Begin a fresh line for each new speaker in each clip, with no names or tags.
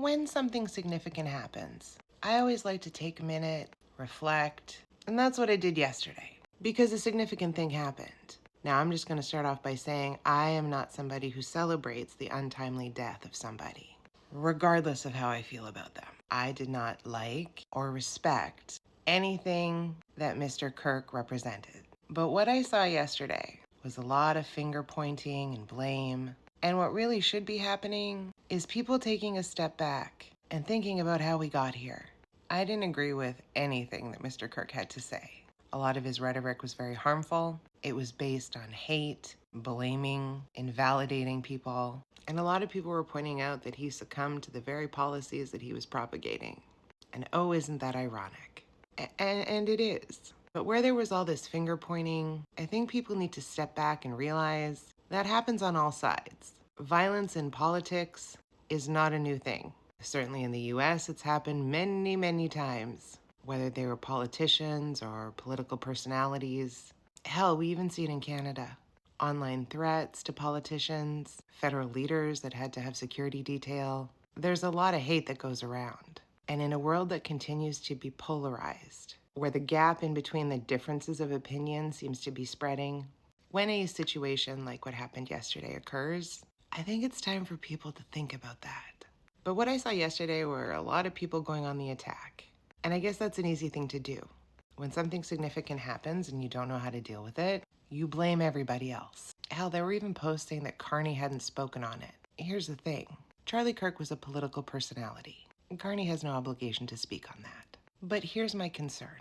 when something significant happens, I always like to take a minute, reflect, and that's what I did yesterday, because a significant thing happened. Now, I'm just going to start off by saying I am not somebody who celebrates the untimely death of somebody, regardless of how I feel about them. I did not like or respect anything that Mr. Kirk represented. But what I saw yesterday was a lot of finger pointing and blame. And what really should be happening is people taking a step back and thinking about how we got here. I didn't agree with anything that Mr. Kirk had to say. A lot of his rhetoric was very harmful. It was based on hate, blaming, invalidating people. And a lot of people were pointing out that he succumbed to the very policies that he was propagating. And oh, isn't that ironic? And it is. But where there was all this finger pointing, I think people need to step back and realize that happens on all sides. Violence in politics is not a new thing. Certainly in the US, it's happened many, many times, whether they were politicians or political personalities. Hell, we even see it in Canada. Online threats to politicians, federal leaders that had to have security detail. There's a lot of hate that goes around. And in a world that continues to be polarized, where the gap in between the differences of opinion seems to be spreading, when a situation like what happened yesterday occurs, I think it's time for people to think about that. But what I saw yesterday were a lot of people going on the attack. And I guess that's an easy thing to do. When something significant happens and you don't know how to deal with it, you blame everybody else. Hell, they were even posting that Carney hadn't spoken on it. Here's the thing. Charlie Kirk was a political personality. Carney has no obligation to speak on that. But here's my concern.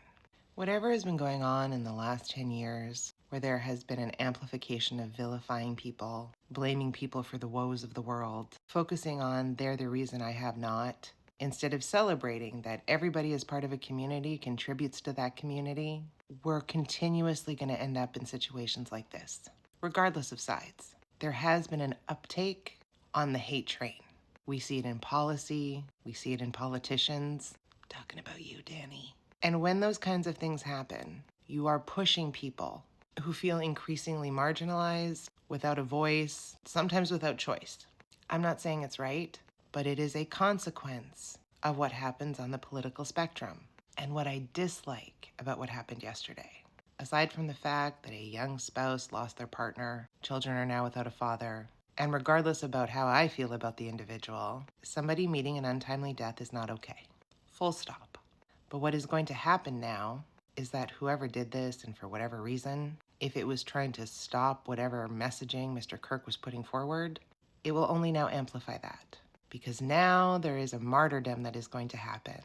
Whatever has been going on in the last 10 years, where there has been an amplification of vilifying people, blaming people for the woes of the world, focusing on they're the reason I have not, instead of celebrating that everybody as part of a community contributes to that community, we're continuously going to end up in situations like this, regardless of sides. There has been an uptake on the hate train. We see it in policy, we see it in politicians. Talking about you, Danny. And when those kinds of things happen, you are pushing people who feel increasingly marginalized, without a voice, sometimes without choice. I'm not saying it's right, but it is a consequence of what happens on the political spectrum. And what I dislike about what happened yesterday, aside from the fact that a young spouse lost their partner, children are now without a father, and regardless about how I feel about the individual, somebody meeting an untimely death is not okay. Full stop. But what is going to happen now is that whoever did this, and for whatever reason, if it was trying to stop whatever messaging Mr. Kirk was putting forward, it will only now amplify that. Because now there is a martyrdom that is going to happen,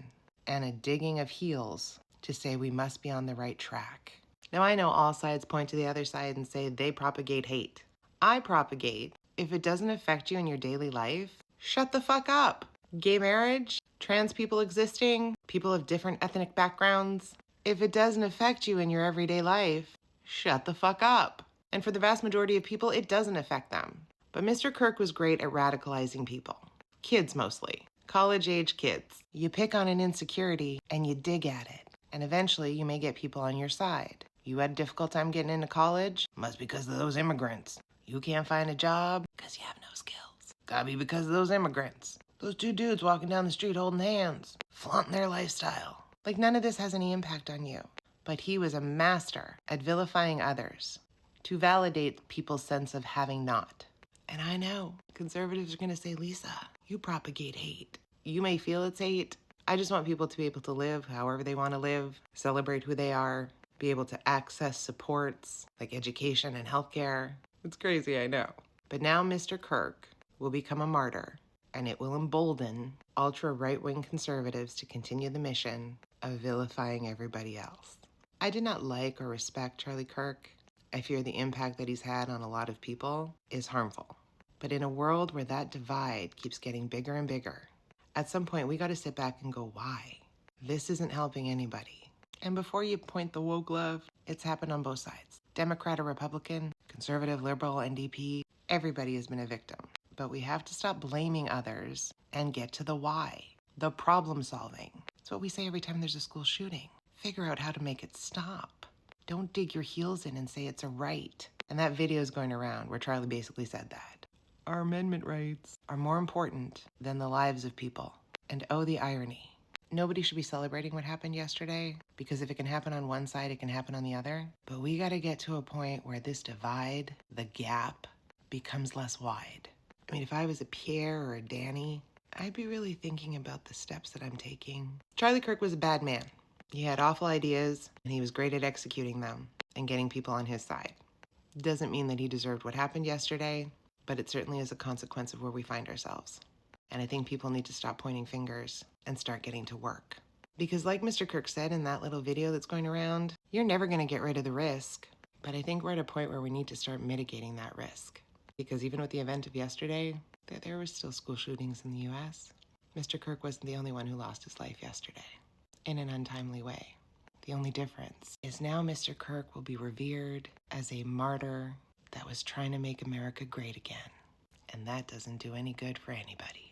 and a digging of heels to say we must be on the right track. Now I know all sides point to the other side and say they propagate hate. I propagate, if it doesn't affect you in your daily life, shut the fuck up. Gay marriage, trans people existing, people of different ethnic backgrounds, if it doesn't affect you in your everyday life, shut the fuck up. And for the vast majority of people, it doesn't affect them. But Mr. Kirk was great at radicalizing people. Kids mostly. College-age kids. You pick on an insecurity and you dig at it. And eventually you may get people on your side. You had a difficult time getting into college? Must be because of those immigrants. You can't find a job? Because you have no skills. Gotta be because of those immigrants. Those two dudes walking down the street holding hands, flaunting their lifestyle. Like none of this has any impact on you. But he was a master at vilifying others to validate people's sense of having not. And I know conservatives are going to say, Lisa, you propagate hate. You may feel it's hate. I just want people to be able to live however they want to live, celebrate who they are, be able to access supports like education and healthcare. It's crazy, I know. But now Mr. Kirk will become a martyr, and it will embolden ultra-right-wing conservatives to continue the mission of vilifying everybody else. I did not like or respect Charlie Kirk. I fear the impact that he's had on a lot of people is harmful. But in a world where that divide keeps getting bigger and bigger, at some point we got to sit back and go, why? This isn't helping anybody. And before you point the woke glove, it's happened on both sides. Democrat or Republican, conservative, liberal, NDP, everybody has been a victim. But we have to stop blaming others and get to the why, the problem solving. It's what we say every time there's a school shooting. Figure out how to make it stop. Don't dig your heels in and say it's a right. And that video is going around where Charlie basically said that. Our amendment rights are more important than the lives of people. And oh, the irony. Nobody should be celebrating what happened yesterday, because if it can happen on one side, it can happen on the other. But we gotta get to a point where this divide, the gap, becomes less wide. I mean, if I was a Pierre or a Danny, I'd be really thinking about the steps that I'm taking. Charlie Kirk was a bad man. He had awful ideas, and he was great at executing them and getting people on his side. Doesn't mean that he deserved what happened yesterday, but it certainly is a consequence of where we find ourselves. And I think people need to stop pointing fingers and start getting to work. Because like Mr. Kirk said in that little video that's going around, you're never going to get rid of the risk. But I think we're at a point where we need to start mitigating that risk. Because even with the event of yesterday, there were still school shootings in the US. Mr. Kirk wasn't the only one who lost his life yesterday, in an untimely way. The only difference is now Mr. Kirk will be revered as a martyr that was trying to make America great again. And that doesn't do any good for anybody.